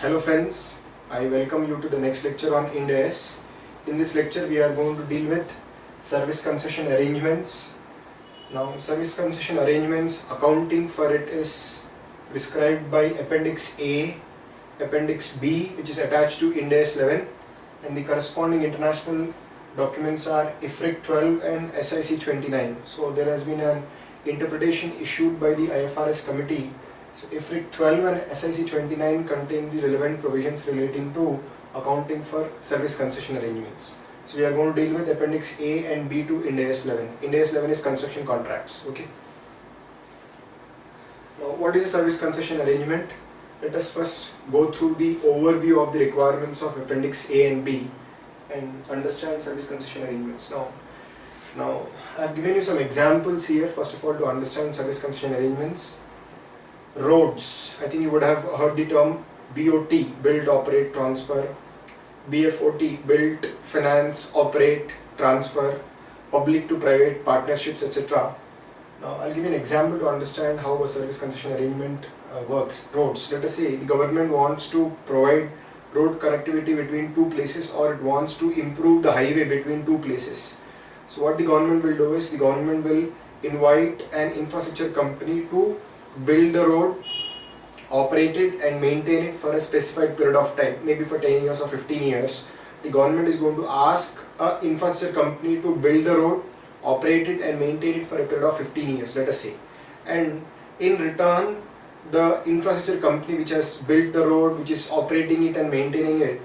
Hello friends, I welcome you to the next lecture on Ind AS. In this lecture we are going to deal with service concession arrangements. Now service concession arrangements, accounting for it is prescribed by Appendix A, Appendix B which is attached to Ind AS 11, and the corresponding international documents are IFRIC 12 and SIC 29. So there has been an interpretation issued by the IFRS committee. So IFRIC 12 and SIC 29 contain the relevant provisions relating to accounting for service concession arrangements. So we are going to deal with Appendix A and B to Ind AS 11. Ind AS 11 is construction contracts. Okay. Now what is a service concession arrangement? Let us first go through the overview of the requirements of Appendix A and B and understand service concession arrangements. Now I have given you some examples here first of all to understand service concession arrangements. Roads, I think you would have heard the term BOT, build, operate, transfer, BFOT, build, finance, operate, transfer, public to private, partnerships, etc. Now I'll give you an example to understand how a service concession arrangement works. Roads, let us say the government wants to provide road connectivity between two places, or it wants to improve the highway between two places. So what the government will do is the government will invite an infrastructure company to build the road, operate it and maintain it for a specified period of time, maybe for 10 years or 15 years. The government is going to ask an infrastructure company to build the road, operate it and maintain it for a period of 15 years, let us say. And in return, the infrastructure company which has built the road, which is operating it and maintaining it,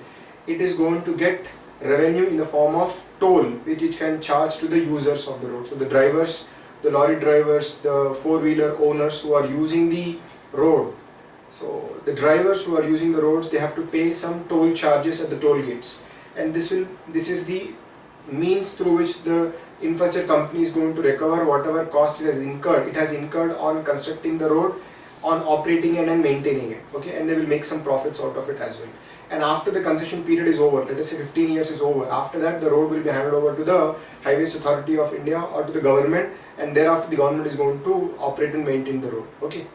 it is going to get revenue in the form of toll, which it can charge to the users of the road. So the drivers, the lorry drivers, the four-wheeler owners who are using the road. So the drivers who are using the roads, they have to pay some toll charges at the toll gates, and this is the means through which the infrastructure company is going to recover whatever cost it has incurred on constructing the road, on operating it and maintaining it. Okay, and they will make some profits out of it as well. And after the concession period is over, let us say 15 years is over, after that the road will be handed over to the Highways Authority of India or to the government, and thereafter the government is going to operate and maintain the road. Okay.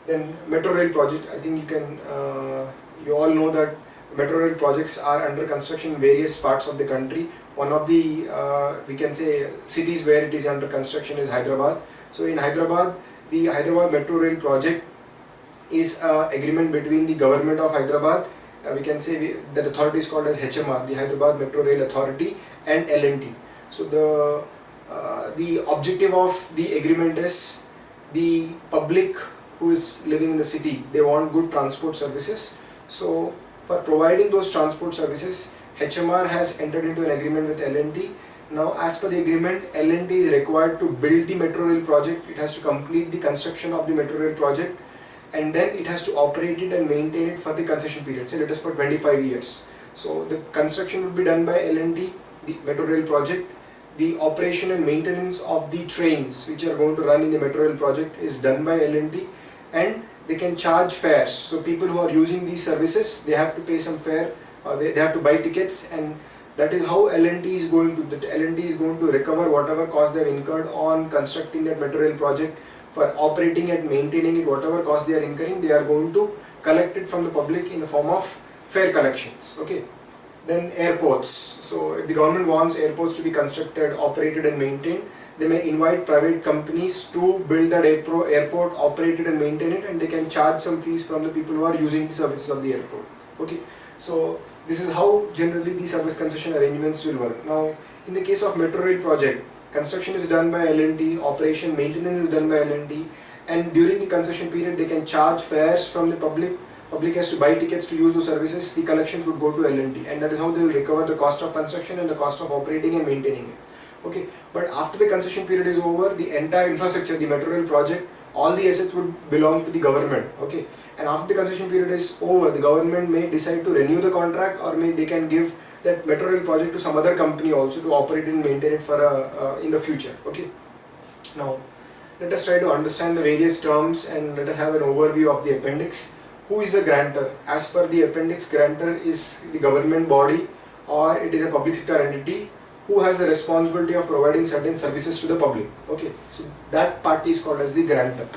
Then metro rail project, I think you all know that metro rail projects are under construction in various parts of the country. One of the we can say cities where it is under construction is Hyderabad. So in Hyderabad, the Hyderabad metro rail project is an agreement between the government of Hyderabad, we can say that authority is called as HMR, the Hyderabad Metro Rail Authority, and L&T. So the objective of the agreement is the public who is living in the city, they want good transport services. So for providing those transport services, HMR has entered into an agreement with L&T. Now as per the agreement, L&T is required to build the metro rail project, it has to complete the construction of the metro rail project, and then it has to operate it and maintain it for the concession period, say let us for 25 years. So the construction will be done by L&T, the metro rail project. The operation and maintenance of the trains which are going to run in the metro rail project is done by L&T, and they can charge fares. So people who are using these services, they have to pay some fare, they have to buy tickets, and that is how L&T is going to recover whatever cost they have incurred on constructing that metro rail project. For operating and maintaining it, whatever cost they are incurring, they are going to collect it from the public in the form of fare collections. Okay. Then airports. So if the government wants airports to be constructed, operated and maintained, they may invite private companies to build that airport, operate it and maintain it, and they can charge some fees from the people who are using the services of the airport. Okay. So this is how generally the service concession arrangements will work. Now in the case of metro rail project, construction is done by L&T, operation, maintenance is done by L&T, and during the concession period they can charge fares from the public. Public has to buy tickets to use those services, the collections would go to L&T, and that is how they will recover the cost of construction and the cost of operating and maintaining it. Okay, but after the concession period is over, the entire infrastructure, the metro rail project, all the assets would belong to the government. Okay, and after the concession period is over, the government may decide to renew the contract, or they can give that metro rail project to some other company also to operate and maintain it for in the future. Okay. Now let us try to understand the various terms and let us have an overview of the appendix. Who is a grantor? As per the appendix, grantor is the government body, or it is a public sector entity who has the responsibility of providing certain services to the public. Okay, so that party is called as the grantor.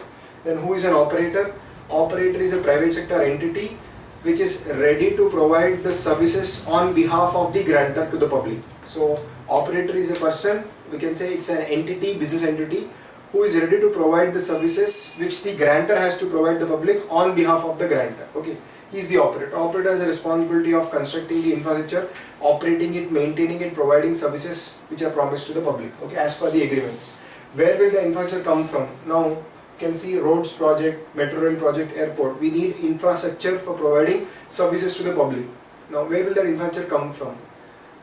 Then who is an operator? Operator is a private sector entity which is ready to provide the services on behalf of the grantor to the public. So operator is a person, we can say it's an entity, business entity, who is ready to provide the services which the grantor has to provide the public on behalf of the grantor. Okay, he is the operator. Operator has a responsibility of constructing the infrastructure, operating it, maintaining it, providing services which are promised to the public, okay, as per the agreements. Where will the infrastructure come from? Now you can see roads project, metro rail project, airport. We need infrastructure for providing services to the public. Now where will that infrastructure come from?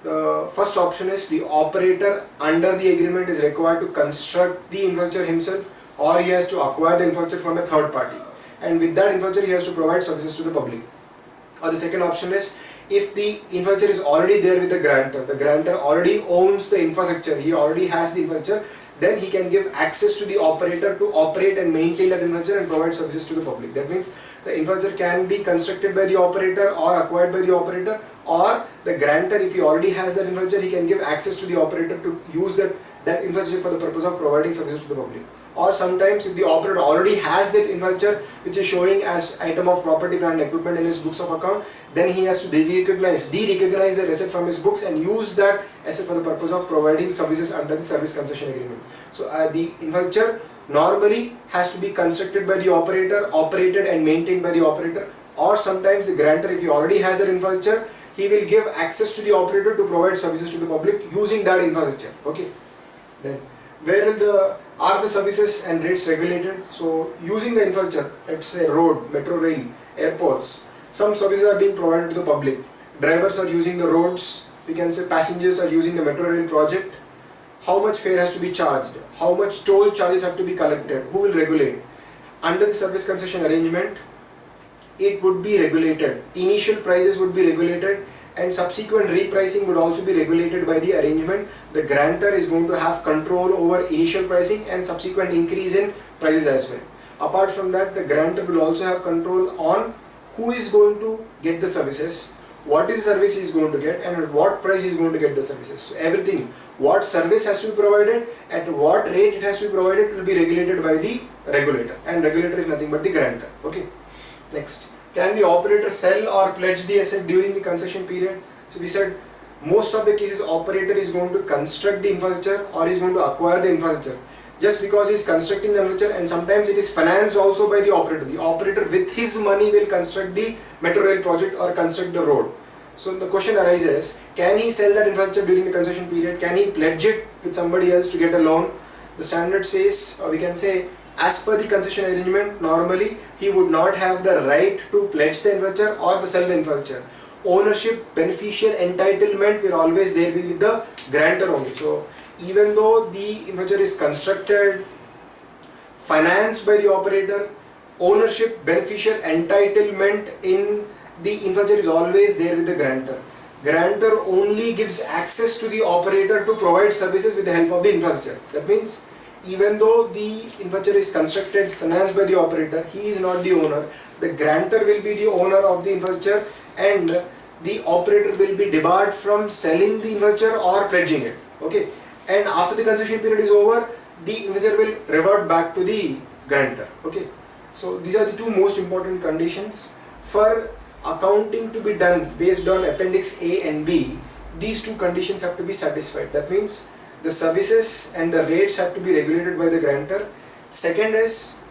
The first option is the operator under the agreement is required to construct the infrastructure himself, or he has to acquire the infrastructure from a third party, and with that infrastructure he has to provide services to the public. Or the second option is, if the infrastructure is already there with the grantor already owns the infrastructure, he already has the infrastructure, then he can give access to the operator to operate and maintain that infrastructure and provide services to the public. That means the infrastructure can be constructed by the operator or acquired by the operator, or the grantor, if he already has that infrastructure, he can give access to the operator to use that infrastructure for the purpose of providing services to the public. Or sometimes if the operator already has that infrastructure which is showing as item of property, plant and equipment in his books of account, then he has to de-recognize that asset from his books and use that asset for the purpose of providing services under the service concession agreement. So the infrastructure normally has to be constructed by the operator, operated and maintained by the operator, or sometimes the grantor, if he already has that infrastructure, he will give access to the operator to provide services to the public using that infrastructure. Okay. Then where will are the services and rates regulated? So using the infrastructure, let's say road, metro rail, airports, some services are being provided to the public. Drivers are using the roads, we can say passengers are using the metro rail project. How much fare has to be charged? How much toll charges have to be collected? Who will regulate? Under the service concession arrangement, it would be regulated. Initial prices would be regulated, and subsequent repricing would also be regulated by the arrangement. The grantor is going to have control over initial pricing and subsequent increase in prices as well. Apart from that, the grantor will also have control on who is going to get the services, what is the service he is going to get, and at what price he is going to get the services. So everything, what service has to be provided, at what rate it has to be provided, will be regulated by the regulator, and regulator is nothing but the grantor. Okay. Next, can the operator sell or pledge the asset during the concession period? So we said most of the cases operator is going to construct the infrastructure or is going to acquire the infrastructure. Just because he is constructing the infrastructure, and sometimes it is financed also by the operator. The operator with his money will construct the metro rail project or construct the road. So the question arises, can he sell that infrastructure during the concession period? Can he pledge it with somebody else to get a loan? The standard says, or we can say, as per the concession arrangement, normally he would not have the right to pledge the infrastructure or to sell the infrastructure. Ownership, beneficial entitlement will always there be with the grantor only. So even though the infrastructure is constructed, financed by the operator, ownership, beneficial entitlement in the infrastructure is always there with the grantor. Grantor only gives access to the operator to provide services with the help of the infrastructure. That means even though the infrastructure is constructed, financed by the operator, he is not the owner. The grantor will be the owner of the infrastructure, and the operator will be debarred from selling the infrastructure or pledging it. Okay. And after the concession period is over, the infrastructure will revert back to the grantor. Okay. So these are the two most important conditions for accounting to be done based on Appendix A and B. These two conditions have to be satisfied. That means the services and the rates have to be regulated by the grantor. Second is,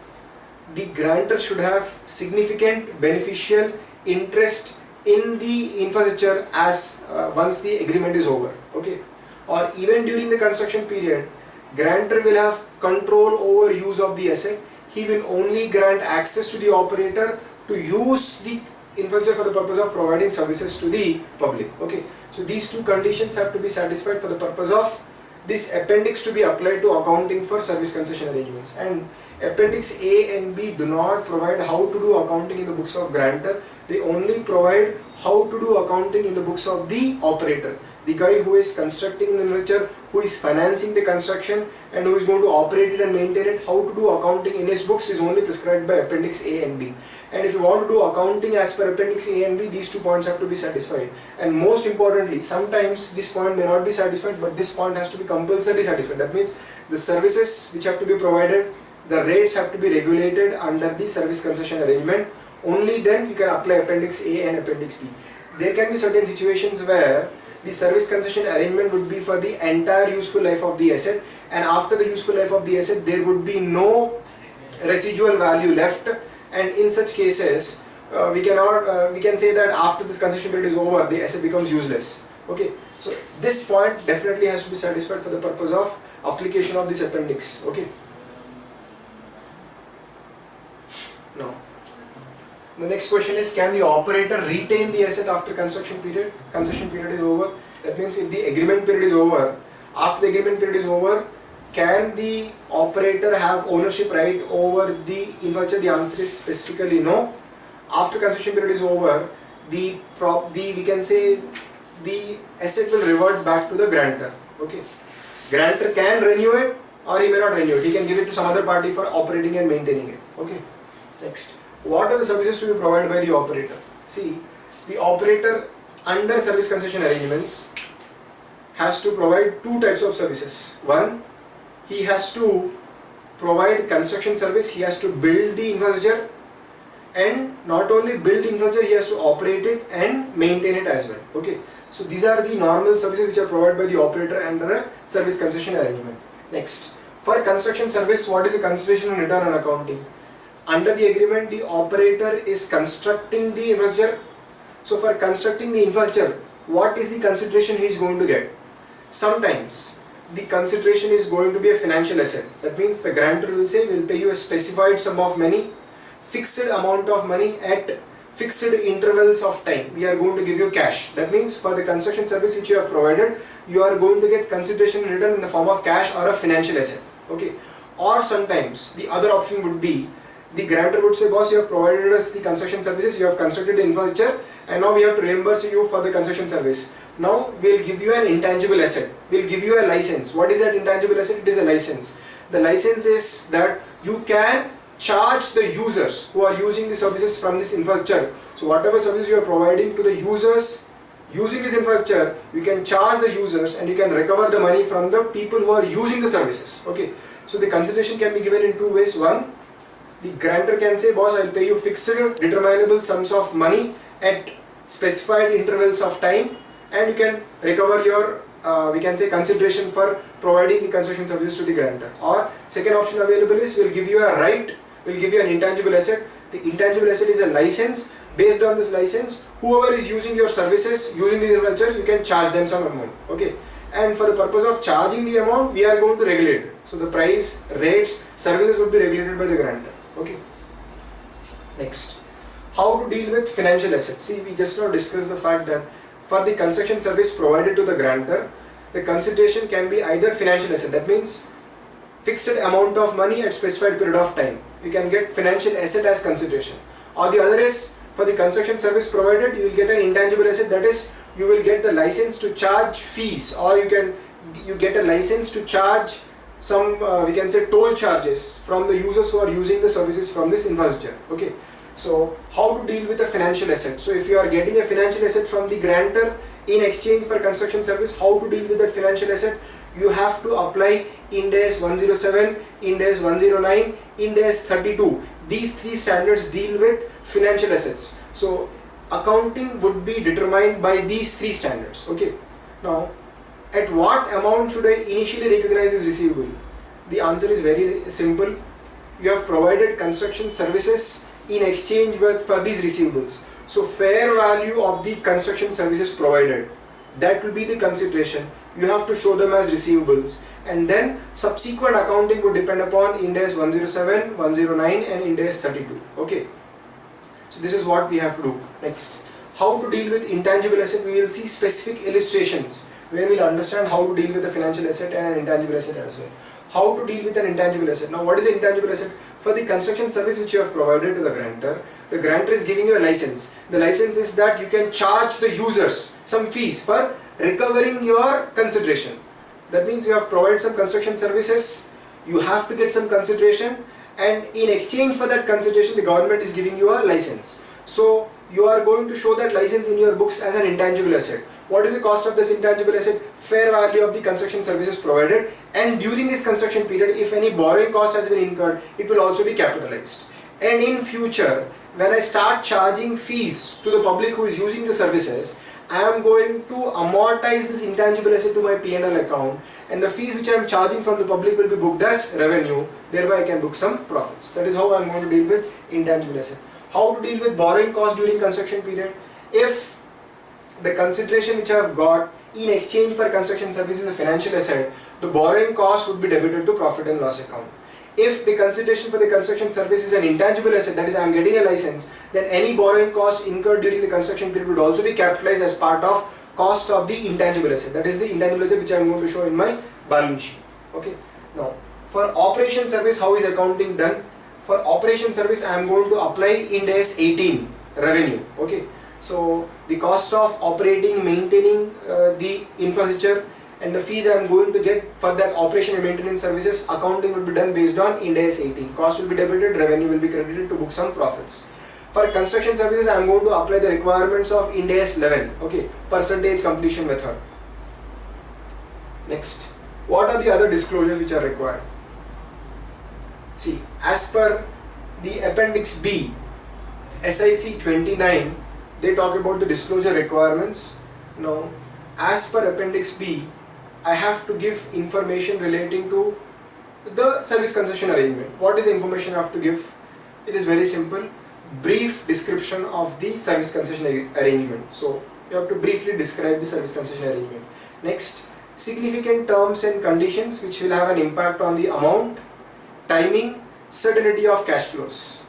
the grantor should have significant beneficial interest in the infrastructure as once the agreement is over. Okay. Or even during the construction period, grantor will have control over use of the asset. He will only grant access to the operator to use the infrastructure for the purpose of providing services to the public. Okay. So these two conditions have to be satisfied for the purpose of this appendix to be applied to accounting for service concession arrangements. And Appendix A and B do not provide how to do accounting in the books of grantor. They only provide how to do accounting in the books of the operator. The guy who is constructing the infrastructure, who is financing the construction, and who is going to operate it and maintain it, how to do accounting in his books is only prescribed by Appendix A and B. And if you want to do accounting as per Appendix A and B, these 2 points have to be satisfied. And most importantly, sometimes this point may not be satisfied, but this point has to be compulsorily satisfied. That means the services which have to be provided, the rates have to be regulated under the service concession arrangement. only then you can apply Appendix A and Appendix B. There can be certain situations where the service concession arrangement would be for the entire useful life of the asset, and after the useful life of the asset there would be no residual value left, and in such cases we can say that after this concession period is over, the asset becomes useless. Okay, so this point definitely has to be satisfied for the purpose of application of this appendix. Okay. Now, the next question is, can the operator retain the asset after construction period? Concession period is over. That means if the agreement period is over, after the agreement period is over, can the operator have ownership right over the infrastructure? The answer is specifically no. After concession period is over, we can say the asset will revert back to the grantor. Okay, grantor can renew it or he may not renew it. He can give it to some other party for operating and maintaining it. Okay. Next, what are the services to be provided by the operator? See, the operator under service concession arrangements has to provide two types of services. One, he has to provide construction service. He has to build the infrastructure, and not only build the infrastructure, he has to operate it and maintain it as well. Okay, so these are the normal services which are provided by the operator under a service concession arrangement. Next, for construction service, what is the consideration and return on accounting? Under the agreement, the operator is constructing the infrastructure. So for constructing the infrastructure, what is the consideration he is going to get? Sometimes the consideration is going to be a financial asset. That means the grantor will say, we'll pay you a specified sum of money, fixed amount of money at fixed intervals of time. We are going to give you cash. That means for the construction service which you have provided, you are going to get consideration return in the form of cash or a financial asset. Okay. Or sometimes the other option would be, the grantor would say, boss, you have provided us the construction services, you have constructed the infrastructure, and now we have to reimburse you for the construction service. Now we will give you an intangible asset. We will give you a license. What is that intangible asset? It is a license. The license is that you can charge the users who are using the services from this infrastructure. So whatever service you are providing to the users using this infrastructure, you can charge the users and you can recover the money from the people who are using the services. Okay. So the consideration can be given in two ways. One, the grantor can say, boss, I will pay you fixed determinable sums of money at specified intervals of time, and you can recover your we can say consideration for providing the construction services to the grantor. Or second option available is, we'll give you a right, we'll give you an intangible asset. The intangible asset is a license. Based on this license, whoever is using your services, using the infrastructure, you can charge them some amount. Okay. And for the purpose of charging the amount, we are going to regulate it. So the price, rates, services would be regulated by the grantor. Okay. Next, how to deal with financial assets. See, we just now discussed the fact that for the construction service provided to the grantor, the consideration can be either financial asset, that means fixed amount of money at specified period of time. You can get financial asset as consideration. Or the other is, for the construction service provided, you will get an intangible asset, that is, you will get the license to charge fees, or you get a license to charge some we can say toll charges from the users who are using the services from this infrastructure. Okay. So how to deal with a financial asset? So if you are getting a financial asset from the grantor in exchange for construction service, how to deal with that financial asset? You have to apply Ind AS 107, Ind AS 109, Ind AS 32. These three standards deal with financial assets. So accounting would be determined by these three standards. Okay. Now, at what amount should I initially recognize this receivable? The answer is very simple. You have provided construction services in exchange for these receivables. So fair value of the construction services provided, that will be the consideration. You have to show them as receivables, and then subsequent accounting would depend upon Ind AS 107, 109 and Ind AS 32. Okay. So this is what we have to do. Next, how to deal with intangible asset. We will see specific illustrations where we will understand how to deal with a financial asset and an intangible asset as well. How to deal with an intangible asset. Now, what is an intangible asset? For the construction service which you have provided to the grantor is giving you a license. The license is that you can charge the users some fees for recovering your consideration. That means you have provided some construction services, you have to get some consideration, and in exchange for that consideration, the government is giving you a license. So you are going to show that license in your books as an intangible asset. What is the cost of this intangible asset? Fair value of the construction services provided, and during this construction period, if any borrowing cost has been incurred, it will also be capitalized. and in future when I start charging fees to the public who is using the services, I am going to amortize this intangible asset to my P&L account, and the fees which I am charging from the public will be booked as revenue, thereby I can book some profits. That is how I am going to deal with intangible asset. How to deal with borrowing cost during construction period? If the consideration which I have got in exchange for construction service is a financial asset, the borrowing cost would be debited to profit and loss account. If the consideration for the construction service is an intangible asset, that is I am getting a license, then any borrowing cost incurred during the construction period would also be capitalized as part of cost of the intangible asset. That is the intangible asset which I am going to show in my balance sheet. Okay. Now, for operation service, how is accounting done? For operation service, I am going to apply Ind AS 18 revenue. Okay. So, the cost of operating, maintaining the infrastructure and the fees I am going to get for that operation and maintenance services, accounting will be done based on Ind AS 18. Cost will be debited, revenue will be credited to book some profits. For construction services, I am going to apply the requirements of Ind AS 11, okay, percentage completion method. Next, what are the other disclosures which are required? See, as per the Appendix B, SIC 29, they talk about the disclosure requirements. Now, as per Appendix B, I have to give information relating to the service concession arrangement. What is the information I have to give? It is very simple. Brief description of the service concession arrangement. So, you have to briefly describe the service concession arrangement. Next, significant terms and conditions which will have an impact on the amount, timing, certainty of cash flows.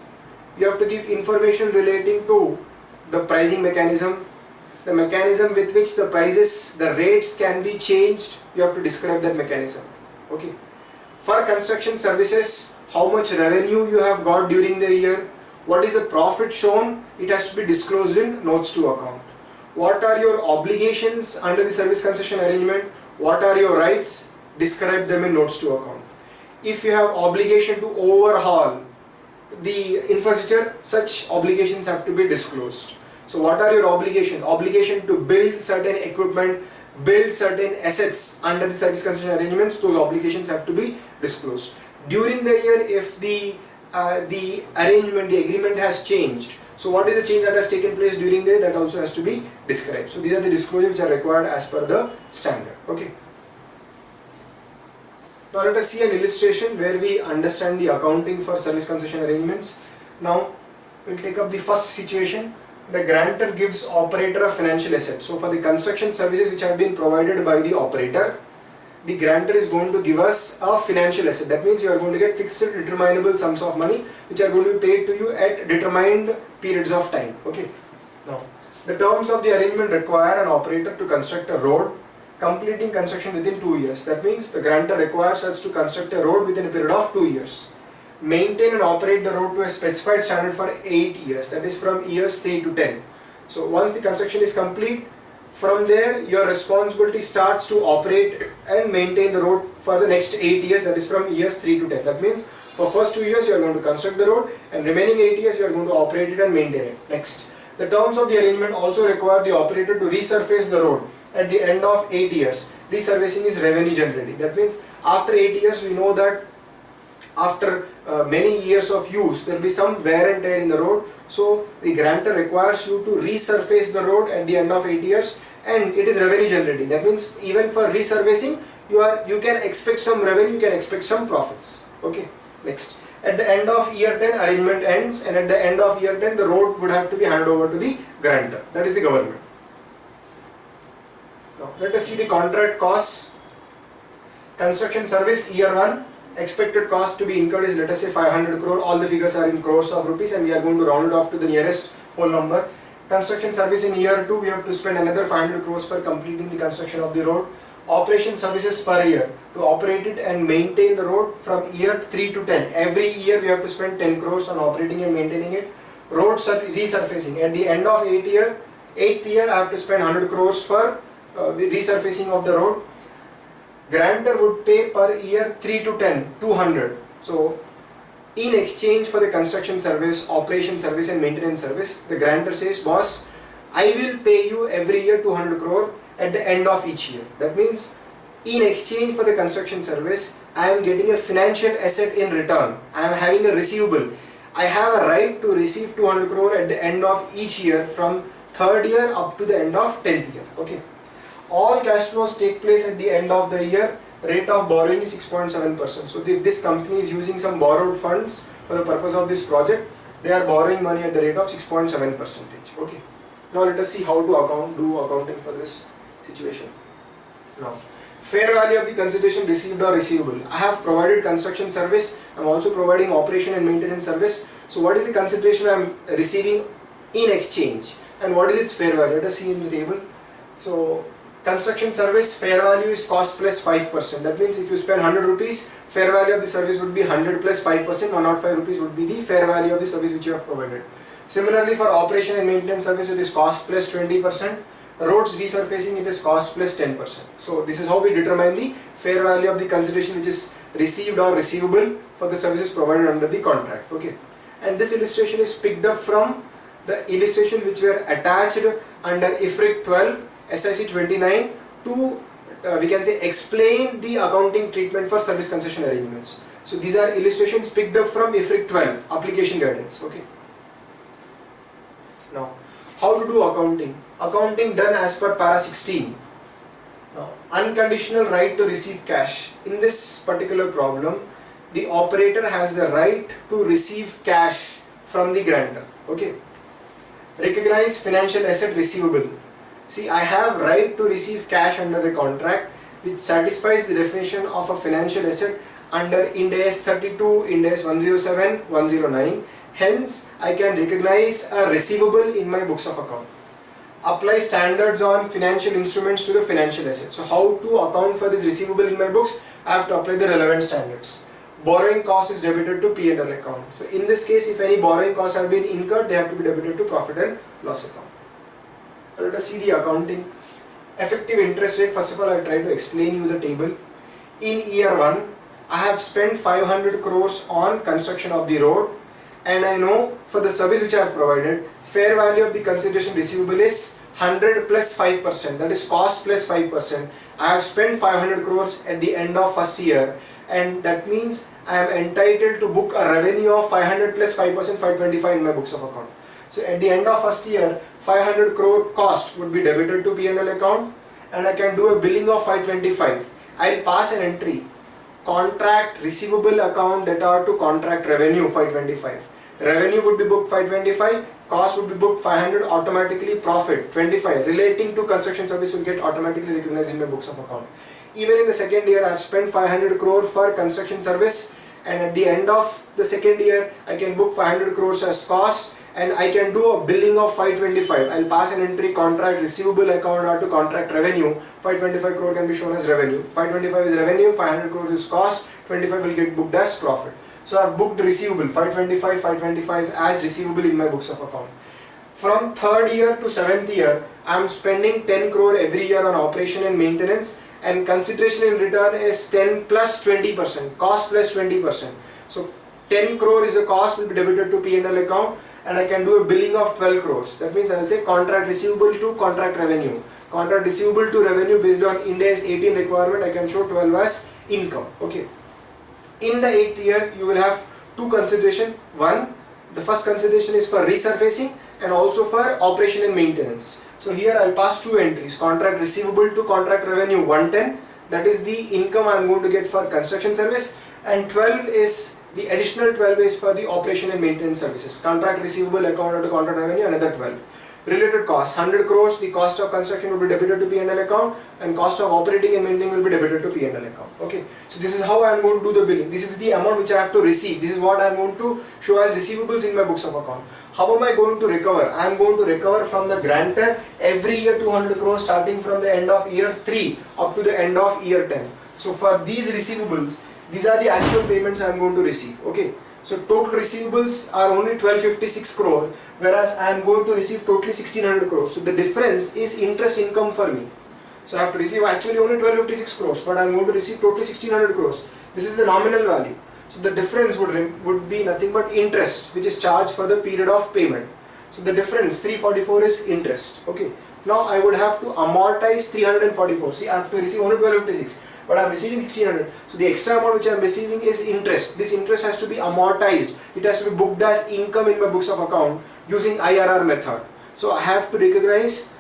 You have to give information relating to the pricing mechanism, the mechanism with which the prices, the rates can be changed. You have to describe that mechanism. Okay. For construction services, how much revenue you have got during the year, what is the profit shown, it has to be disclosed in notes to account. What are your obligations under the service concession arrangement, what are your rights, describe them in notes to account. If you have obligation to overhaul the infrastructure, such obligations have to be disclosed. So what are your obligations? Obligation to build certain equipment, build certain assets under the service concession arrangements, those obligations have to be disclosed. During the year, if the arrangement, the agreement has changed, so what is the change that has taken place during the year, that also has to be described. So these are the disclosures which are required as per the standard. Okay. Now let us see an illustration where we understand the accounting for service concession arrangements. Now we will take up the first situation. The grantor gives operator a financial asset. So for the construction services which have been provided by the operator, the grantor is going to give us a financial asset. That means you are going to get fixed determinable sums of money which are going to be paid to you at determined periods of time. Okay. Now the terms of the arrangement require an operator to construct a road, completing construction within 2 years. That means the grantor requires us to construct a road within a period of 2 years. Maintain and operate the road to a specified standard for 8 years, that is from years 3 to 10. So once the construction is complete, from there your responsibility starts to operate and maintain the road for the next 8 years, that is from years 3 to 10. That means for first 2 years you are going to construct the road and remaining 8 years you are going to operate it and maintain it. Next, the terms of the arrangement also require the operator to resurface the road at the end of 8 years. Resurfacing is revenue generating. That means after 8 years we know that after many years of use there will be some wear and tear in the road, so the grantor requires you to resurface the road at the end of 8 years, and it is revenue generating. That means even for resurfacing you can expect some revenue, you can expect some profits. Okay. Next, at the end of year 10 arrangement ends, and at the end of year 10 the road would have to be handed over to the grantor, that is the government. Now let us see the contract costs. Construction service year 1, expected cost to be incurred is, let us say, 500 crore. All the figures are in crores of rupees and we are going to round it off to the nearest whole number. Construction service in year 2, we have to spend another 500 crores for completing the construction of the road. Operation services per year to operate it and maintain the road from year 3 to 10. Every year we have to spend 10 crores on operating and maintaining it. Road resurfacing, at the end of 8th year I have to spend 100 crores for resurfacing of the road. Grantor would pay per year 3 to 10, 200. So in exchange for the construction service, operation service and maintenance service, the grantor says, boss, I will pay you every year 200 crore at the end of each year. That means in exchange for the construction service, I am getting a financial asset in return. I am having a receivable. I have a right to receive 200 crore at the end of each year from third year up to the end of 10th year. Okay. All cash flows take place at the end of the year. Rate of borrowing is 6.7%. So if this company is using some borrowed funds for the purpose of this project, they are borrowing money at the rate of 6.7%. Okay. Now let us see how to do accounting for this situation. Now, fair value of the consideration received or receivable. I have provided construction service. I am also providing operation and maintenance service. So what is the consideration I am receiving in exchange, and what is its fair value? Let us see in the table. So construction service fair value is cost plus 5%. That means if you spend 100 rupees, fair value of the service would be 100 plus 5%. 105 rupees would be the fair value of the service which you have provided. Similarly, for operation and maintenance service, it is cost plus 20%. Roads resurfacing, it is cost plus 10%. So this is how we determine the fair value of the consideration which is received or receivable for the services provided under the contract. Okay. And this illustration is picked up from the illustration which were attached under IFRIC 12, SIC 29 to we can say explain the accounting treatment for service concession arrangements. So these are illustrations picked up from IFRIC 12 application guidance. Okay. Now, how to do accounting? Accounting done as per para 16. Now, unconditional right to receive cash. In this particular problem, the operator has the right to receive cash from the grantor. Okay. Recognize financial asset receivable. See, I have right to receive cash under the contract which satisfies the definition of a financial asset under Ind AS 32, Ind AS 107, 109. Hence, I can recognize a receivable in my books of account. Apply standards on financial instruments to the financial assets. So how to account for this receivable in my books? I have to apply the relevant standards. Borrowing cost is debited to P&L account. So in this case, if any borrowing costs have been incurred, they have to be debited to profit and loss account. Let us see the accounting. Effective interest rate. First of all, I will try to explain you the table. In year 1, I have spent 500 crores on construction of the road, and I know for the service which I have provided, fair value of the consideration receivable is 100 plus 5%, that is cost plus 5%. I have spent 500 crores at the end of first year, and that means I am entitled to book a revenue of 500 plus 5%, 525 in my books of account. So at the end of first year, 500 crore cost would be debited to P&L account, and I can do a billing of 525. I will pass an entry. Contract receivable account debtor to contract revenue 525. Revenue would be booked 525, cost would be booked 500, automatically profit 25 relating to construction service will get automatically recognized in my books of account. Even in the second year, I have spent 500 crore for construction service, and at the end of the second year, I can book 500 crores as cost, and I can do a billing of 525. I will pass an entry contract receivable account or to contract revenue. 525 crore can be shown as revenue. 525 is revenue, 500 crores is cost, 25 will get booked as profit. So I have booked receivable 525 as receivable in my books of account. From third year to seventh year, I am spending 10 crore every year on operation and maintenance, and consideration in return is 10 plus 20%, cost plus 20%. So 10 crore is a cost will be debited to P&L account, and I can do a billing of 12 crores. That means I will say contract receivable to contract revenue. Contract receivable to revenue based on Ind AS 18 requirement, I can show 12 as income. Okay. In the 8th year, you will have two consideration. One, the first consideration is for resurfacing and also for operation and maintenance. So here I will pass two entries. Contract receivable to contract revenue 110. That is the income I am going to get for construction service, and 12 is the additional 12 is for the operation and maintenance services. Contract receivable account to contract revenue, another 12. Related costs, 100 crores, the cost of construction will be debited to P&L account, and cost of operating and maintaining will be debited to P&L account. Okay, so this is how I am going to do the billing. This is the amount which I have to receive. This is what I am going to show as receivables in my books of account. How am I going to recover? I am going to recover from the grantor every year 200 crores starting from the end of year 3 up to the end of year 10. So for these receivables, these are the actual payments I am going to receive. Okay. So total receivables are only 1256 crore, whereas I am going to receive totally 1600 crores. So the difference is interest income for me. So I have to receive actually only 1256 crores, but I am going to receive totally 1600 crores. This is the nominal value. So the difference would be nothing but interest, which is charged for the period of payment. So the difference 344 is interest. Okay. Now I would have to amortize 344. See, I have to receive only 1256. but I am receiving 1600. So the extra amount which I am receiving is interest. This interest has to be amortized. It has to be booked as income in my books of account using IRR method. So I have to recognize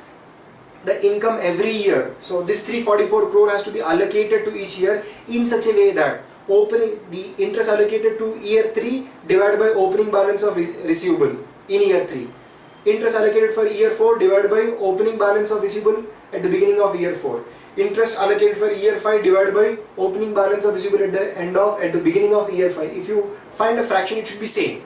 the income every year. So this 344 crore has to be allocated to each year in such a way that the interest allocated to year 3 divided by opening balance of receivable in year 3. Interest allocated for year 4 divided by opening balance of receivable at the beginning of year 4. Interest allocated for year 5 divided by opening balance of receivable at the beginning of year 5. If you find a fraction, it should be same.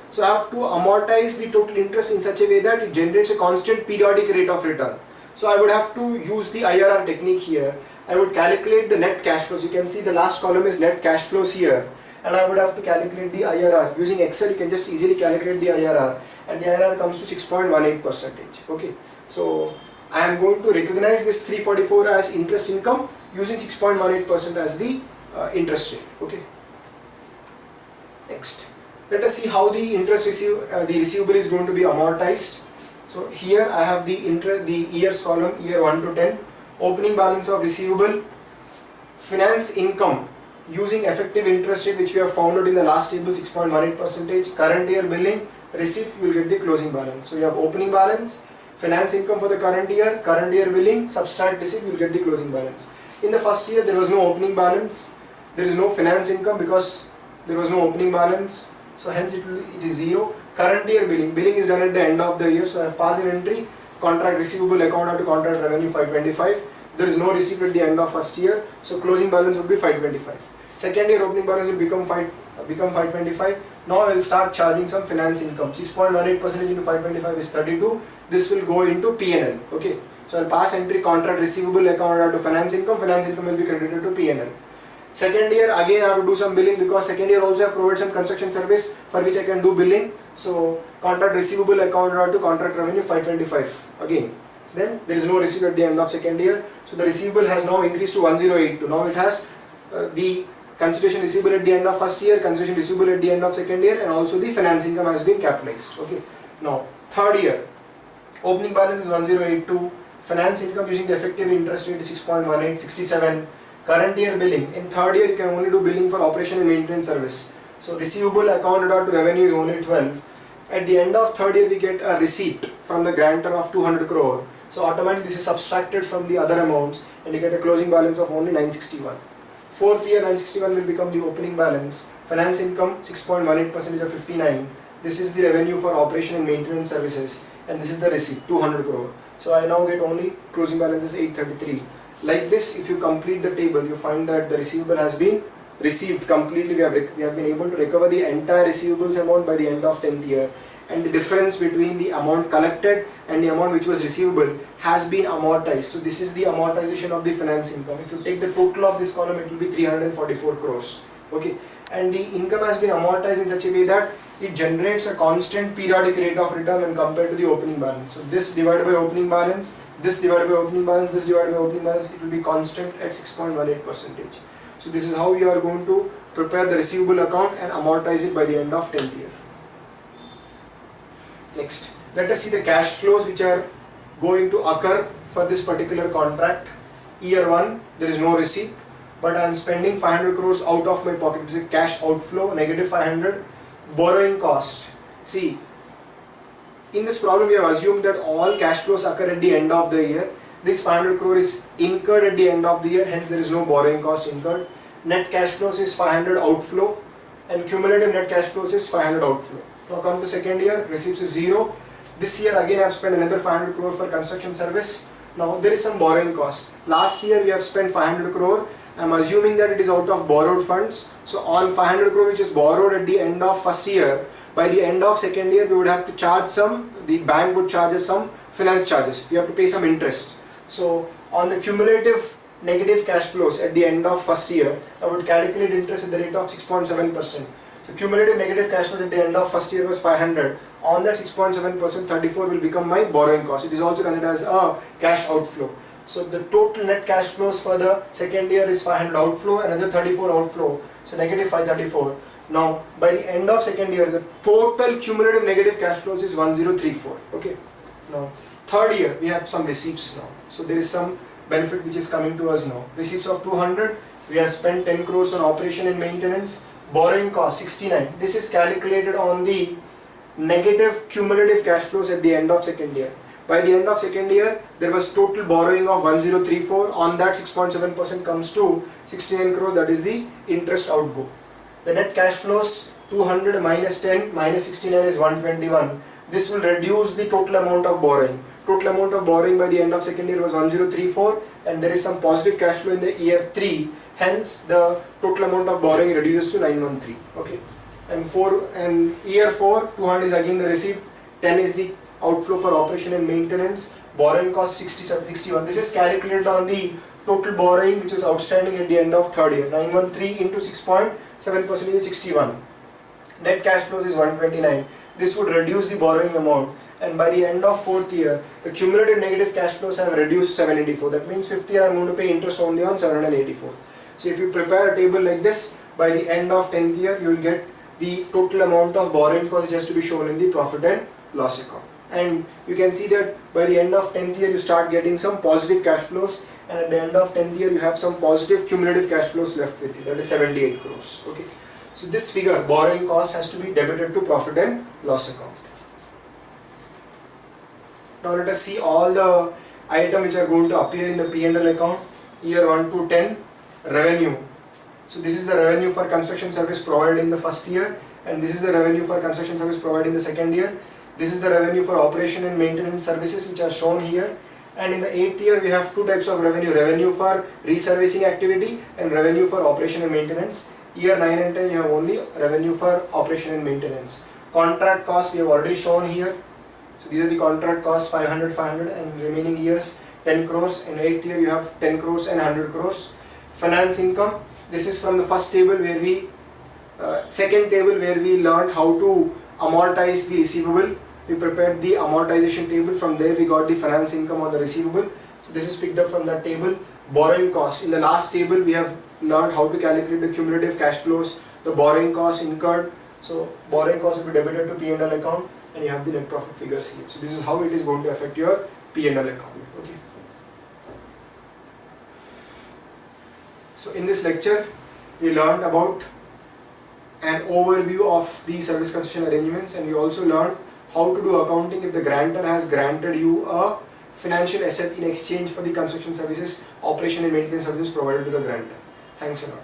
So I have to amortize the total interest in such a way that it generates a constant periodic rate of return. So I would have to use the IRR technique here. I would calculate the net cash flows. You can see the last column is net cash flows here, and I would have to calculate the IRR. Using Excel, you can just easily calculate the IRR, and the IRR comes to 6.18%. Okay, so I am going to recognize this 344 as interest income using 6.18% as the interest rate. Okay. Next, let us see how the receivable is going to be amortized. So here I have the years column, year 1 to 10, opening balance of receivable, finance income using effective interest rate which we have found out in the last table, 6.18%, current year billing, receipt, you will get the closing balance. So you have opening balance, finance income for the current year billing, subtract receipt, you will get the closing balance. In the first year there was no opening balance, there is no finance income because there was no opening balance, so hence it is 0. Current year billing is done at the end of the year, so I have passed an entry, contract receivable account to contract revenue 525. There is no receipt at the end of first year, so closing balance would be 525. Second year opening balance will become 525. Now I will start charging some finance income. 6.18% into 525 is 32. This will go into P&L. Okay, so I will pass entry contract receivable account to finance income. Finance income will be credited to P&L. Second year again I have to do some billing because second year also I have provided some construction service for which I can do billing. So contract receivable account to contract revenue 525 again. Then there is no receipt at the end of second year. So the receivable has now increased to 1082. Now it has the consideration receivable at the end of first year, consideration receivable at the end of second year, and also the finance income has been capitalized. Okay. Now third year, opening balance is 1082. Finance income using the effective interest rate is 6.18, 67. Current year billing. In third year you can only do billing for operation and maintenance service. So receivable accounted out to revenue is only 12. At the end of third year we get a receipt from the grantor of 200 crore. So automatically this is subtracted from the other amounts and you get a closing balance of only 961. Fourth year 961 will become the opening balance. Finance income 6.18% of 59. This is the revenue for operation and maintenance services, and this is the receipt 200 crore. So I now get only closing balance is 833. Like this, if you complete the table, you find that the receivable has been received completely. We have been able to recover the entire receivables amount by the end of 10th year, and the difference between the amount collected and the amount which was receivable has been amortized. So this is the amortization of the finance income. If you take the total of this column, it will be 344 crores. Okay, and the income has been amortized in such a way that it generates a constant periodic rate of return when compared to the opening balance. So this divided by opening balance, this divided by opening balance, this divided by opening balance, it will be constant at 6.18%. So this is how you are going to prepare the receivable account and amortize it by the end of 10th year. Next, let us see the cash flows which are going to occur for this particular contract. Year 1, there is no receipt, but I am spending 500 crores out of my pocket. It is a cash outflow, negative 500. Borrowing cost. See, in this problem we have assumed that all cash flows occur at the end of the year. This 500 crore is incurred at the end of the year, hence there is no borrowing cost incurred. Net cash flows is 500 outflow, and cumulative net cash flows is 500 outflow. Now come to second year, receipts is 0. This year again I have spent another 500 crore for construction service. Now there is some borrowing cost. Last year we have spent 500 crore. I am assuming that it is out of borrowed funds. So on 500 crore which is borrowed at the end of first year, by the end of second year we would have to charge some, the bank would charge us some finance charges. We have to pay some interest. So on the cumulative negative cash flows at the end of first year, I would calculate interest at the rate of 6.7%. So cumulative negative cash flows at the end of first year was 500. On that 6.7%, 34 will become my borrowing cost. It is also considered as a cash outflow. So the total net cash flows for the second year is 500 outflow, another 34 outflow, so negative 534. Now by the end of second year, the total cumulative negative cash flows is 1034. Okay. Now third year we have some receipts now. So there is some benefit which is coming to us now. Receipts of 200, we have spent 10 crores on operation and maintenance. Borrowing cost 69. This is calculated on the negative cumulative cash flows at the end of second year. By the end of second year, there was total borrowing of 1034. On that, 6.7% comes to 69 crores. That is the interest outgo. The net cash flows 200 minus 10 minus 69 is 121. This will reduce the total amount of borrowing. Total amount of borrowing by the end of second year was 1034, and there is some positive cash flow in the year 3. Hence, the total amount of borrowing reduces to 913. Okay. And year 4, 200 is again the receipt. 10 is the outflow for operation and maintenance. Borrowing cost 61. This is calculated on the total borrowing which is outstanding at the end of third year. 913 into 6.7% is 61. Net cash flows is 129. This would reduce the borrowing amount, and by the end of fourth year, the cumulative negative cash flows have reduced 784. That means fifth year I am going to pay interest only on 784. So if you prepare a table like this, by the end of 10th year, you will get the total amount of borrowing cost just to be shown in the profit and loss account. And you can see that by the end of 10th year, you start getting some positive cash flows, and at the end of 10th year, you have some positive cumulative cash flows left with you. That is 78 crores. Okay. So this figure, borrowing cost, has to be debited to profit and loss account. Now let us see all the items which are going to appear in the P&L account. Year 1 to 10, revenue. So this is the revenue for construction service provided in the first year, and this is the revenue for construction service provided in the second year. This is the revenue for operation and maintenance services which are shown here. And in the 8th year, we have two types of revenue. Revenue for reservicing activity and revenue for operation and maintenance. Year 9 and 10, you have only revenue for operation and maintenance. Contract cost we have already shown here. So these are the contract costs, 500, 500, and remaining years 10 crores. In 8th year, you have 10 crores and 100 crores. Finance income. This is from the first table where we, second table where we learned how to amortize the receivable. We prepared the amortization table. From there we got the finance income on the receivable. So this is picked up from that table. Borrowing cost. In the last table we have learned how to calculate the cumulative cash flows, the borrowing cost incurred. So borrowing cost will be debited to P&L account, and you have the net profit figures here. So this is how it is going to affect your P&L account. Okay. So in this lecture we learned about an overview of the service concession arrangements, and we also learned how to do accounting if the grantor has granted you a financial asset in exchange for the construction services, operation and maintenance services provided to the grantor. Thanks a lot.